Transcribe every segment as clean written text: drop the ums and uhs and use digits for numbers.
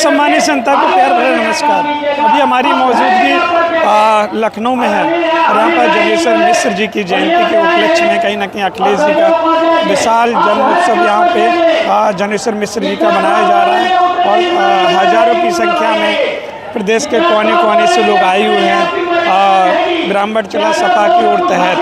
सम्मानित जनता को प्यार भरा नमस्कार। अभी हमारी मौजूदगी लखनऊ में है और यहाँ पर जनेश्वर मिश्र जी की जयंती के उपलक्ष्य में कहीं ना कहीं अखिलेश जी का विशाल जन्म उत्सव यहाँ पे जनेश्वर मिश्र जी का मनाया जा रहा है और हज़ारों की संख्या में प्रदेश के कोने कोने से लोग आए हुए हैं। ब्राह्मण चला सपा की ओर तहत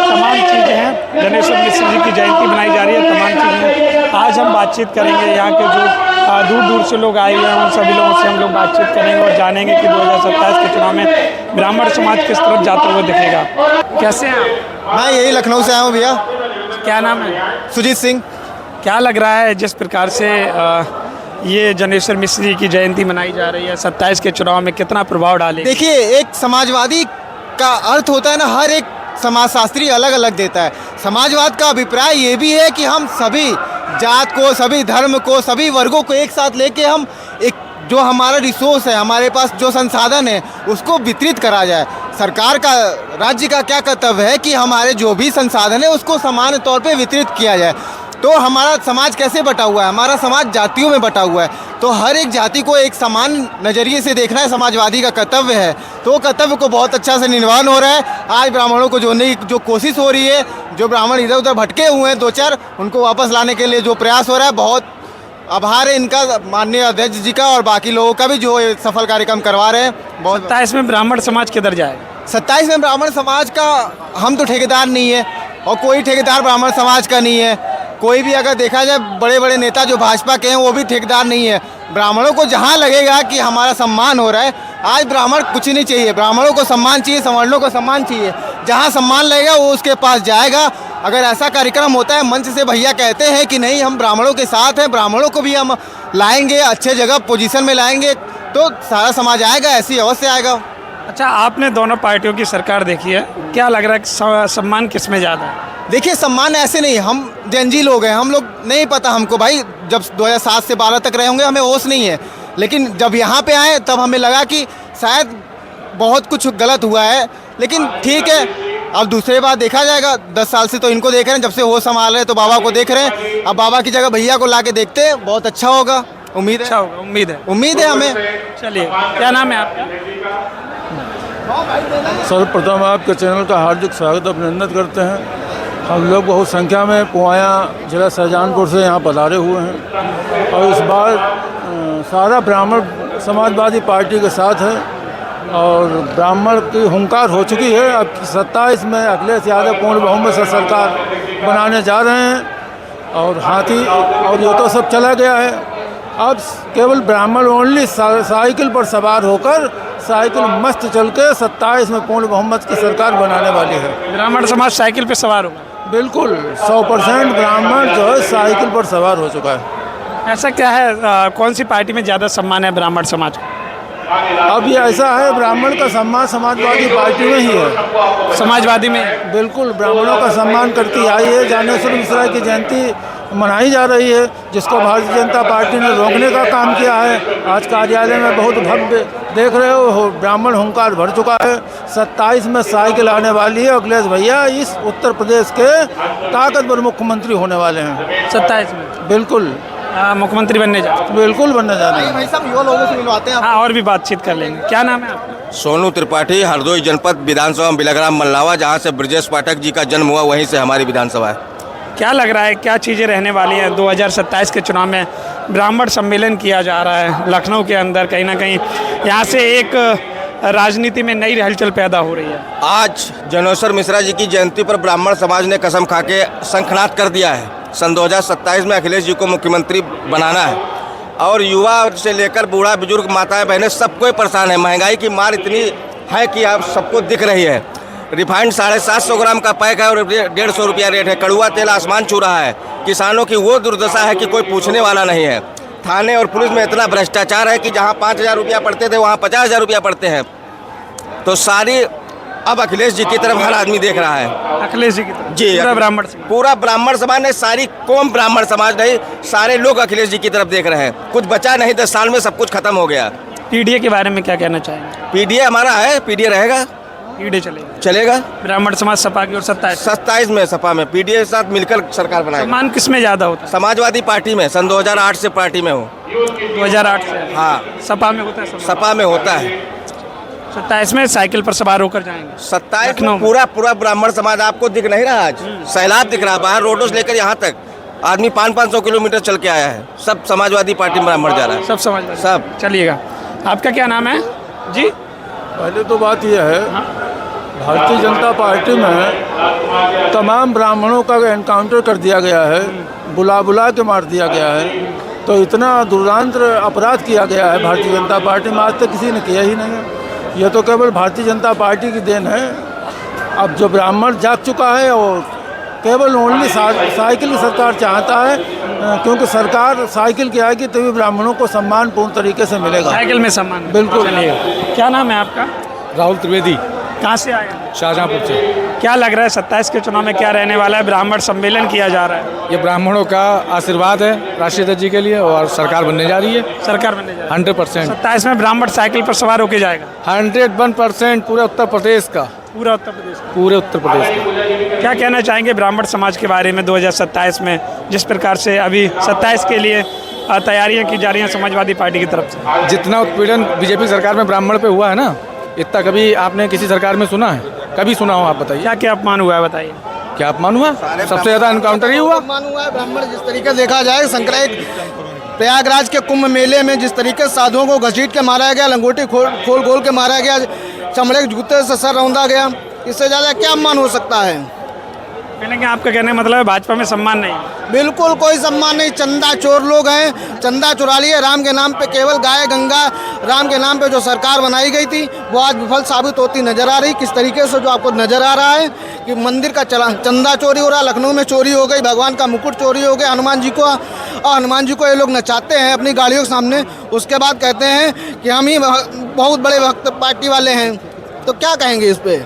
तमाम चीज़ें हैं। जनेश्वर मिश्र जी की जयंती मनाई जा रही है, तमाम चीज़ें। आज हम बातचीत करेंगे यहाँ के जो दूर दूर से लोग आए हुए हैं उन सभी लोगों से हम लोग बातचीत करेंगे और जानेंगे कि 2027 के चुनाव में ब्राह्मण समाज किस तरफ जाते हुए दिखेगा। कैसे हैं आप? मैं यही लखनऊ से आया हूँ भैया। क्या नाम है? सुजीत सिंह। क्या लग रहा है जिस प्रकार से ये जनेश्वर मिश्र जी की जयंती मनाई जा रही है 27 के चुनाव में कितना प्रभाव डालेगी? देखिए, एक समाजवादी का अर्थ होता है ना, हर एक समाजशास्त्री अलग अलग देता है। समाजवाद का अभिप्राय ये भी है कि हम सभी जात को, सभी धर्म को, सभी वर्गों को एक साथ लेके हम एक जो हमारा रिसोर्स है, हमारे पास जो संसाधन है उसको वितरित करा जाए। सरकार का, राज्य का क्या कर्तव्य है कि हमारे जो भी संसाधन है उसको समान तौर पे वितरित किया जाए। तो हमारा समाज कैसे बटा हुआ है? हमारा समाज जातियों में बटा हुआ है, तो हर एक जाति को एक समान नज़रिए से देखना है समाजवादी का कर्तव्य है। तो कर्तव्य को बहुत अच्छा से निर्वहन हो रहा है। आज ब्राह्मणों को जोड़ने की जो कोशिश हो रही है, जो ब्राह्मण इधर उधर भटके हुए हैं दो चार, उनको वापस लाने के लिए जो प्रयास हो रहा है, बहुत आभार है इनका, माननीय अध्यक्ष जी का और बाकी लोगों का भी जो सफल कार्यक्रम करवा रहे हैं। बहुत 27 में ब्राह्मण समाज किधर जाएगा? 27 में ब्राह्मण समाज का हम तो ठेकेदार नहीं है और कोई ठेकेदार ब्राह्मण समाज का नहीं है। कोई भी अगर देखा जाए बड़े बड़े नेता जो भाजपा के हैं वो भी ठेकेदार नहीं है। ब्राह्मणों को जहाँ लगेगा कि हमारा सम्मान हो रहा है, आज ब्राह्मण कुछ नहीं चाहिए, ब्राह्मणों को सम्मान चाहिए, सवर्णों को सम्मान चाहिए। जहाँ सम्मान लगेगा वो उसके पास जाएगा। अगर ऐसा कार्यक्रम होता है, मंच से भैया कहते हैं कि नहीं हम ब्राह्मणों के साथ हैं, ब्राह्मणों को भी हम लाएंगे, अच्छे जगह पोजीशन में लाएंगे, तो सारा समाज आएगा, ऐसी अवश्य आएगा। अच्छा, आपने दोनों पार्टियों की सरकार देखी है, क्या लग रहा है कि सम्मान किस में ज़्यादा है? देखिए, सम्मान ऐसे नहीं, हम जनजी लोग हैं, हम लोग नहीं पता हमको भाई, जब 2007 से 12 तक रहे होंगे हमें होश नहीं है, लेकिन जब यहाँ पे आए तब हमें लगा कि शायद बहुत कुछ गलत हुआ है, लेकिन ठीक है, अब दूसरी बात देखा जाएगा। 10 साल से तो इनको देख रहे हैं, जब से होश संभाल रहे हैं तो बाबा को देख रहे हैं। अब बाबा की जगह भैया को ला के देखते हैं, बहुत अच्छा होगा, उम्मीद है। अच्छा होगा, उम्मीद है हमें। चलिए, क्या नाम है आपका? सर्वप्रथम आपके चैनल का हार्दिक स्वागत अभिनंदन करते हैं। हम लोग बहुत संख्या में पुआया जिला शाहजहानपुर से यहाँ पधारे हुए हैं और इस बार सारा ब्राह्मण समाजवादी पार्टी के साथ है और ब्राह्मण की हुंकार हो चुकी है। अब 27 में अखिलेश यादव पूर्ण बहुमत से सरकार बनाने जा रहे हैं और हाथी और ये तो सब चला गया है। अब केवल ब्राह्मण ओनली साइकिल पर सवार होकर साइकिल मस्त चल के 27 में पूर्ण बहुमत की सरकार बनाने वाली है। ब्राह्मण समाज साइकिल पे सवार होगा? बिल्कुल, 100% ब्राह्मण जो है साइकिल पर सवार हो चुका है। ऐसा क्या है, कौन सी पार्टी में ज़्यादा सम्मान है ब्राह्मण समाज का? अब ये ऐसा है, ब्राह्मण का सम्मान समाजवादी पार्टी में ही है। समाजवादी में बिल्कुल ब्राह्मणों का सम्मान करती आई है। जनेश्वर मिश्र की जयंती मनाई जा रही है, जिसको भारतीय जनता पार्टी ने रोकने का काम किया है। आज कार्यालय में बहुत भव्य देख रहे हो, ब्राह्मण हुंकार भर चुका है। 27 में साइकिल आने वाली है। अखिलेश भैया इस उत्तर प्रदेश के ताकतवर मुख्यमंत्री होने वाले हैं 27 में। बिल्कुल मुख्यमंत्री बनने जा रहे हैं? बिल्कुल बनने जा रहे हैं। भाई साहब, युवा लोगों से मिलवाते हैं। हाँ, और भी बातचीत कर लेंगे। क्या नाम है आपका? सोनू त्रिपाठी, हरदोई जनपद विधानसभा बिलग्राम मल्लावा, जहाँ से ब्रजेश पाठक जी का जन्म हुआ, वहीं से हमारी विधानसभा है। क्या लग रहा है, क्या चीज़ें रहने वाली हैं 2027 के चुनाव में? ब्राह्मण सम्मेलन किया जा रहा है लखनऊ के अंदर, कहीं ना कहीं यहाँ से एक राजनीति में नई हलचल पैदा हो रही है। आज जनेश्वर मिश्रा जी की जयंती पर ब्राह्मण समाज ने कसम खा के शंखनाद कर दिया है, सन 2027 में अखिलेश जी को मुख्यमंत्री बनाना है। और युवा से लेकर बूढ़ा बुजुर्ग, माताएं बहनें, सबको परेशान है। महंगाई की मार इतनी है कि आप सबको दिख रही है। रिफाइंड 750 ग्राम का पैक है और 150 रुपया रेट है। कड़ुआ तेल आसमान छू रहा है। किसानों की वो दुर्दशा है कि कोई पूछने वाला नहीं है। थाने और पुलिस में इतना भ्रष्टाचार है कि जहां 5000 रुपया पड़ते थे वहां 50,000 रुपया पड़ते हैं। तो सारी अब अखिलेश जी की तरफ हर आदमी देख रहा है। अखिलेश जी की तरफ? जी, पूरा ब्राह्मण समाज ने, सारी कौम ब्राह्मण समाज नहीं, सारे लोग अखिलेश जी की तरफ देख रहे हैं। कुछ बचा नहीं, 10 साल में सब कुछ खत्म हो गया। पीडीए के बारे में क्या कहना चाहेंगे? पीडीए हमारा है, पीडीए रहेगा। ईडे चलेगा, चलेगा। ब्राह्मण समाज सपा की और 27 27 में सपा में पीडीए के साथ मिलकर सरकार बनाएगा। सम्मान किस में ज़्यादा होता समाजवादी पार्टी में सन 2008 से पार्टी में हूँ। है? 2008 से हाँ, सपा में होता है सम्मान। सपा में होता है। 27 में साइकिल पर सवार होकर जाएंगे। 27 लखनऊ में में। पूरा ब्राह्मण समाज आपको दिख नहीं रहा आज? सैलाब दिख रहा, बाहर रोडों से लेकर यहाँ तक आदमी 500-500 किलोमीटर चल के आया है। सब समाजवादी पार्टी में ब्राह्मण जा रहा है। सब समझ सब। चलिएगा, आपका क्या नाम है जी? पहले तो बात यह है, भारतीय जनता पार्टी में तमाम ब्राह्मणों का एनकाउंटर कर दिया गया है, बुला के मार दिया गया है। तो इतना दुर्दांत्र अपराध किया गया है भारतीय जनता पार्टी में, आज तक किसी ने किया ही नहीं है। यह तो केवल भारतीय जनता पार्टी की देन है। अब जो ब्राह्मण जाग चुका है और केवल ओनली साइकिल की सरकार चाहता है, क्योंकि सरकार साइकिल की आएगी तभी ब्राह्मणों को सम्मानपूर्ण तरीके से मिलेगा। साइकिल में सम्मान, बिल्कुल। चलिएगा, क्या नाम है आपका? राहुल त्रिवेदी, कहाँ से आए हैं? शाहजहाँपुर से। क्या लग रहा है 27 के चुनाव में क्या रहने वाला है? ब्राह्मण सम्मेलन किया जा रहा है, ये ब्राह्मणों का आशीर्वाद है राष्ट्रीय अध्यक्ष जी के लिए, और सरकार बनने जा रही है सरकार बनने जा रही है। 100%। 27 में ब्राह्मण साइकिल पर सवार होकर जाएगा 101% पूरे उत्तर प्रदेश का, पूरा उत्तर प्रदेश में। पूरे उत्तर प्रदेश का। क्या कहना चाहेंगे ब्राह्मण समाज के बारे में 2027 में, जिस प्रकार से अभी 27 के लिए तैयारियां की जा रही हैं समाजवादी पार्टी की तरफ से? जितना उत्पीड़न बीजेपी सरकार में ब्राह्मण पे हुआ है ना, इतना कभी आपने किसी सरकार में सुना है? कभी सुना हो? आप बताइए। क्या क्या अपमान हुआ है, बताइए। क्या अपमान हुआ? सबसे ज़्यादा एनकाउंटर ही हुआ। अपमान हुआ है ब्राह्मण। जिस तरीके से देखा जाए संक्रांत प्रयागराज के कुंभ मेले में जिस तरीके से साधुओं को घसीट के मारा गया, लंगोटी खोल के मारा गया, चमड़े के जूते से सर रौंदा गया, इससे ज़्यादा क्या अपमान हो सकता है? कहने का आपका कहने का मतलब है भाजपा में सम्मान नहीं? बिल्कुल कोई सम्मान नहीं। चंदा चोर लोग हैं, चंदा चुरा लिए राम के नाम पे। केवल गाय गंगा राम के नाम पे जो सरकार बनाई गई थी वो आज विफल साबित होती नजर आ रही। किस तरीके से जो आपको नजर आ रहा है कि मंदिर का चंदा चोरी हो रहा, लखनऊ में चोरी हो गई, भगवान का मुकुट चोरी हो गया, हनुमान जी को ये लोग नचाते हैं अपनी गाड़ियों के सामने। उसके बाद कहते हैं कि हम ही बहुत बड़े भक्त पार्टी वाले हैं। तो क्या कहेंगे इस पर?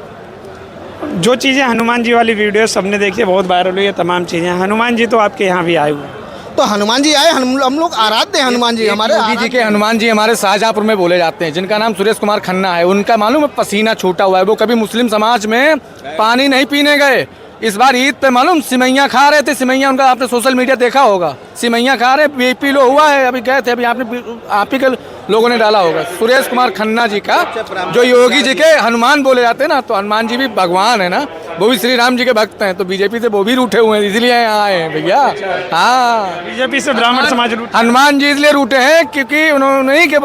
जो चीज़ें हनुमान जी वाली वीडियो सबने देखी है, बहुत वायरल हुई है तमाम चीज़ें। हनुमान जी तो आपके यहाँ भी आए हुए हैं। तो हनुमान जी आए, हम लोग आराध्य हैं हनुमान जी हमारे। योगी जी के हनुमान जी हमारे शाहजहाँपुर में बोले जाते हैं, जिनका नाम सुरेश कुमार खन्ना है। उनका मालूम है पसीना छूटा हुआ है, वो कभी मुस्लिम समाज में पानी नहीं पीने गए। इस बार ईद पे मालूम सिमैया खा रहे थे, सिमैया उनका आपने सोशल मीडिया देखा होगा, सिमैया खा रहे, बीपी लो हुआ है, अभी गए थे, अभी आप ही के लोगों ने डाला होगा। सुरेश कुमार खन्ना जी का, जो योगी जी के हनुमान बोले जाते हैं ना, तो हनुमान जी भी भगवान है ना, वो भी श्री राम जी के भक्त हैं, तो बीजेपी से वो भी रूठे हुए हैं, इसलिए यहाँ आए हैं भैया। हाँ, बीजेपी से ब्राह्मण समाज हनुमान जी इसलिए रूठे हैं क्योंकि उन्होंने नहीं कि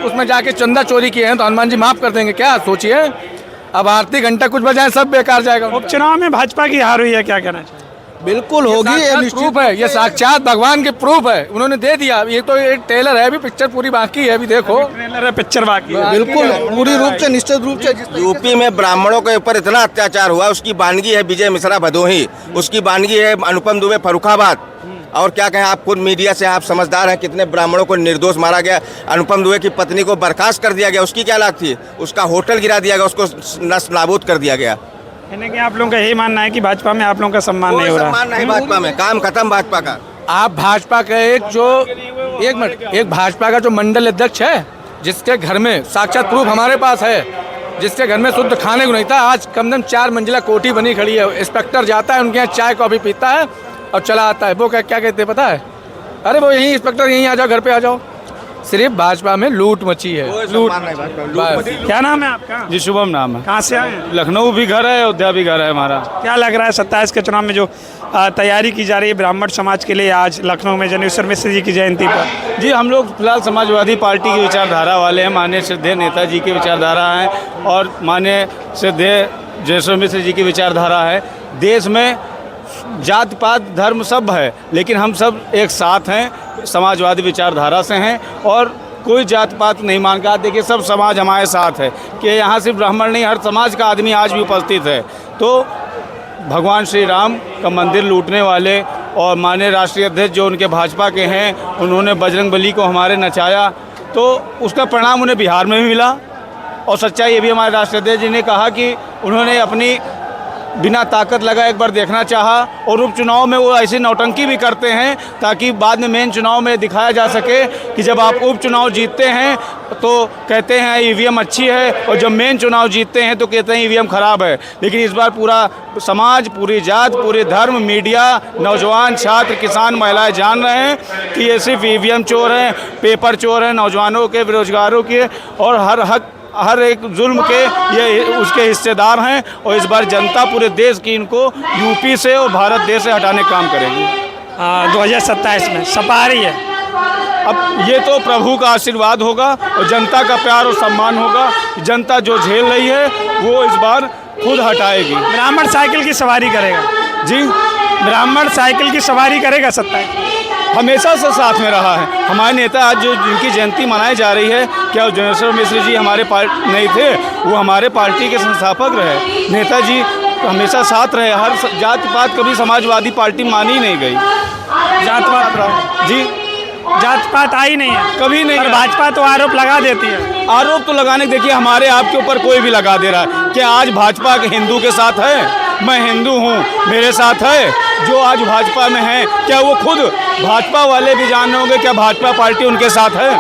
उसमें जाके चंदा चोरी किए हैं, तो हनुमान जी माफ कर देंगे क्या? सोचिए, अब आरती घंटा कुछ बजाए सब बेकार जाएगा। उपचुनाव में भाजपा की हार हुई है, क्या कहना चाहिए? बिल्कुल होगी, ये निश्चित प्रूफ है, ये साक्षात भगवान के प्रूफ है, उन्होंने दे दिया। ये तो एक ट्रेलर है, अभी पिक्चर पूरी बाकी है, अभी देखो ट्रेलर है, पिक्चर बाकी है। बिल्कुल पूरी रूप से निश्चित रूप से। यूपी में ब्राह्मणों के ऊपर इतना अत्याचार हुआ, उसकी बानगी है विजय मिश्रा भदोही, उसकी बानगी है अनुपम दुबे फर्रुखाबाद। और क्या कहें, आप खुद मीडिया से आप समझदार हैं, कितने ब्राह्मणों को निर्दोष मारा गया। अनुपम दुबे की पत्नी को बर्खास्त कर दिया गया, उसकी क्या लाग थी? उसका होटल गिरा दिया गया, उसको नस नाबूद कर दिया गया। यानी कि आप लोगों का यही मानना है कि भाजपा में आप लोगों का सम्मान नहीं हो रहा? सम्मान नहीं भाजपा में, काम खत्म भाजपा का। आप भाजपा का एक भाजपा का जो मंडल अध्यक्ष है, जिसके घर में साक्षात प्रूफ हमारे पास है, जिसके घर में शुद्ध खाने को नहीं था, आज कम से कम 4 मंजिला कोठी बनी खड़ी है। इंस्पेक्टर जाता है उनके यहाँ, चाय कॉफी पीता है और चला आता है। वो क्या कहते हैं पता है? अरे वो यहीं इंस्पेक्टर यहीं आ जाओ, घर पे आ जाओ। सिर्फ भाजपा में लूट मची है, लूट। क्या नाम है आपका? जी शुभम नाम है। कहाँ से आए हैं? लखनऊ भी घर है, अयोध्या भी घर है हमारा। क्या लग रहा है 27 के चुनाव में जो तैयारी की जा रही है ब्राह्मण समाज के लिए, आज लखनऊ में जनेश्वर मिश्र जी की जयंती पर? जी हम लोग फिलहाल समाजवादी पार्टी की विचारधारा वाले हैं, माननीय श्रद्धेय नेताजी की विचारधारा है और माननीय श्रद्धेय जनेश्वर मिश्र जी की विचारधारा है। देश में जात पात धर्म सब है, लेकिन हम सब एक साथ हैं, समाजवादी विचारधारा से हैं और कोई जात पात नहीं मानता। देखिए सब समाज हमारे साथ है कि यहाँ सिर्फ ब्राह्मण नहीं, हर समाज का आदमी आज भी उपस्थित है। तो भगवान श्री राम का मंदिर लूटने वाले और माननीय राष्ट्रीय अध्यक्ष जो उनके भाजपा के हैं, उन्होंने बजरंगबली को हमारे नचाया, तो उसका परिणाम उन्हें बिहार में भी मिला। और सच्चाई ये भी हमारे राष्ट्रीय अध्यक्ष जी ने कहा कि उन्होंने अपनी बिना ताकत लगा एक बार देखना चाहा और उपचुनाव में वो ऐसी नौटंकी भी करते हैं ताकि बाद में मेन चुनाव में दिखाया जा सके कि जब आप उपचुनाव जीतते हैं तो कहते हैं ईवीएम अच्छी है, और जब मेन चुनाव जीतते हैं तो कहते हैं ईवीएम खराब है। लेकिन इस बार पूरा समाज, पूरी जात, पूरे धर्म, मीडिया, नौजवान, छात्र, किसान, महिलाएं जान रहे हैं कि ये सिर्फ ईवीएम चोर हैं, पेपर चोर हैं, नौजवानों के, बेरोजगारों के और हर एक जुल्म के ये उसके हिस्सेदार हैं। और इस बार जनता पूरे देश की इनको यूपी से और भारत देश से हटाने का काम करेगी। 2027 में सपा आ रही है। अब ये तो प्रभु का आशीर्वाद होगा और जनता का प्यार और सम्मान होगा। जनता जो झेल रही है वो इस बार खुद हटाएगी। ब्राह्मण साइकिल की सवारी करेगा जी, ब्राह्मण साइकिल की सवारी करेगा 27? हमेशा से साथ में रहा है। हमारे नेता आज जो जिनकी जयंती मनाई जा रही है, क्या जनेश्वर मिश्र जी हमारे पार्टी नहीं थे? वो हमारे पार्टी के संस्थापक रहे। नेताजी हमेशा साथ रहे। हर जात पात कभी समाजवादी पार्टी मानी नहीं गई। जात पात जी, जात पात आई नहीं है कभी नहीं। पर भाजपा तो आरोप लगा देती है। आरोप तो लगाने, देखिए हमारे आपके ऊपर कोई भी लगा दे रहा है। क्या आज भाजपा के हिंदू के साथ है? मैं हिंदू हूँ, मेरे साथ है। जो आज भाजपा में है, क्या वो खुद भाजपा वाले भी जान रहे होंगे क्या भाजपा पार्टी उनके साथ है?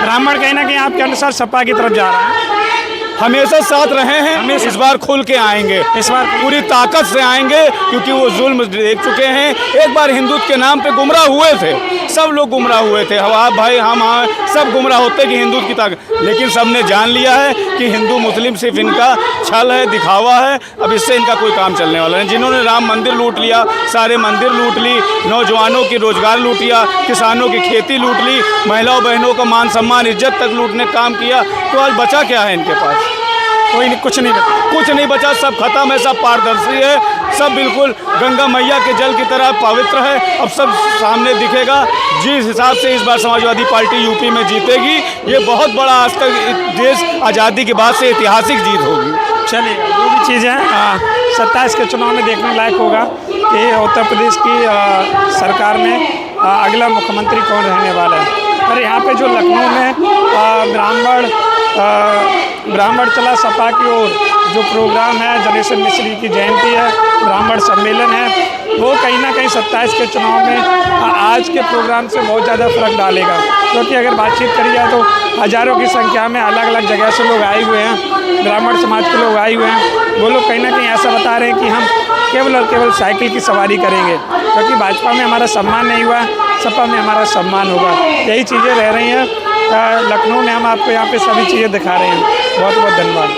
ब्राह्मण कहीं ना कहीं आपके अनुसार सपा की तरफ जा रहा है। हमेशा साथ रहे हैं, इस बार खुल के आएंगे, इस बार पूरी ताकत से आएंगे, क्योंकि वो जुल्म देख चुके हैं। एक बार हिंदुत्व के नाम पे गुमराह हुए थे, सब लोग गुमराह हुए थे। आप भाई, हम सब गुमराह होते कि हिंदुत्व की ताकत, लेकिन सबने जान लिया है कि हिंदू मुस्लिम सिर्फ इनका छल है, दिखावा है। अब इससे इनका कोई काम चलने वाला नहीं। जिन्होंने राम मंदिर लूट लिया, सारे मंदिर लूट ली, नौजवानों की रोजगार लूट लिया, किसानों की खेती लूट ली, महिलाओं बहनों का मान सम्मान इज्जत तक लूटने का काम किया, तो आज बचा क्या है इनके पास? कोई नहीं, कुछ नहीं बचा। सब खत्म है, सब पारदर्शी है, सब बिल्कुल गंगा मैया के जल की तरह पवित्र है। अब सब सामने दिखेगा। जिस हिसाब से इस बार समाजवादी पार्टी यूपी में जीतेगी, ये बहुत बड़ा आज तक देश आज़ादी के बाद से ऐतिहासिक जीत होगी। चलिए, जो भी चीज़ है 27 के चुनाव में देखने लायक होगा कि उत्तर प्रदेश की सरकार में अगला मुख्यमंत्री कौन रहने वाला है। पर यहाँ पे जो लखनऊ में ब्राह्मण चला सपा की ओर जो प्रोग्राम है, जनेश्वर मिश्र जी की जयंती है, ब्राह्मण सम्मेलन है, वो कहीं ना कहीं 27 के चुनाव में आज के प्रोग्राम से बहुत ज़्यादा फर्क डालेगा। क्योंकि अगर बातचीत करी जाए तो हज़ारों की संख्या में अलग अलग जगह से लोग आए हुए हैं, ब्राह्मण समाज के लोग आए हुए हैं। वो लोग कहीं ना कहीं ऐसा बता रहे हैं कि हम केवल और केवल साइकिल की सवारी करेंगे, क्योंकि भाजपा में हमारा सम्मान नहीं हुआ, सपा में हमारा सम्मान होगा। यही चीज़ें रह रही हैं। लखनऊ में हम आपको यहाँ पे सभी चीज़ें दिखा रहे हैं। बहुत बहुत धन्यवाद।